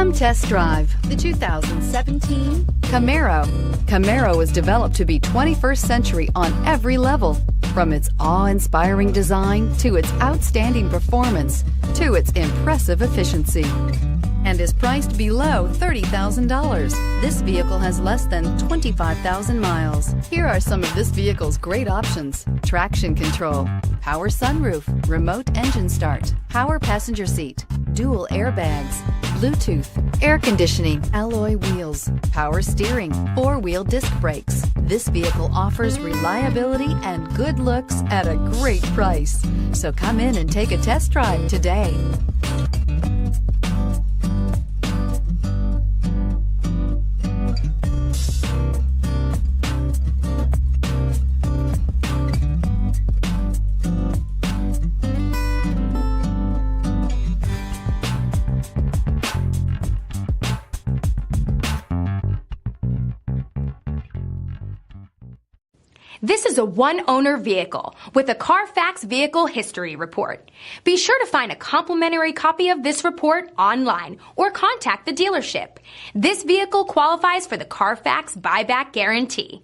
Come test drive the 2017 Camaro. Camaro was developed to be 21st century on every level, from its awe-inspiring design to its outstanding performance to its impressive efficiency, and is priced below $30,000. This vehicle has less than 25,000 miles. Here are some of this vehicle's great options: traction control, power sunroof, remote engine start, power passenger seat, dual airbags, Bluetooth, air conditioning, alloy wheels, power steering, four-wheel disc brakes. This vehicle offers reliability and good looks at a great price. So come in and take a test drive today. This is a one-owner vehicle with a Carfax Vehicle History Report. Be sure to find a complimentary copy of this report online or contact the dealership. This vehicle qualifies for the Carfax Buyback Guarantee.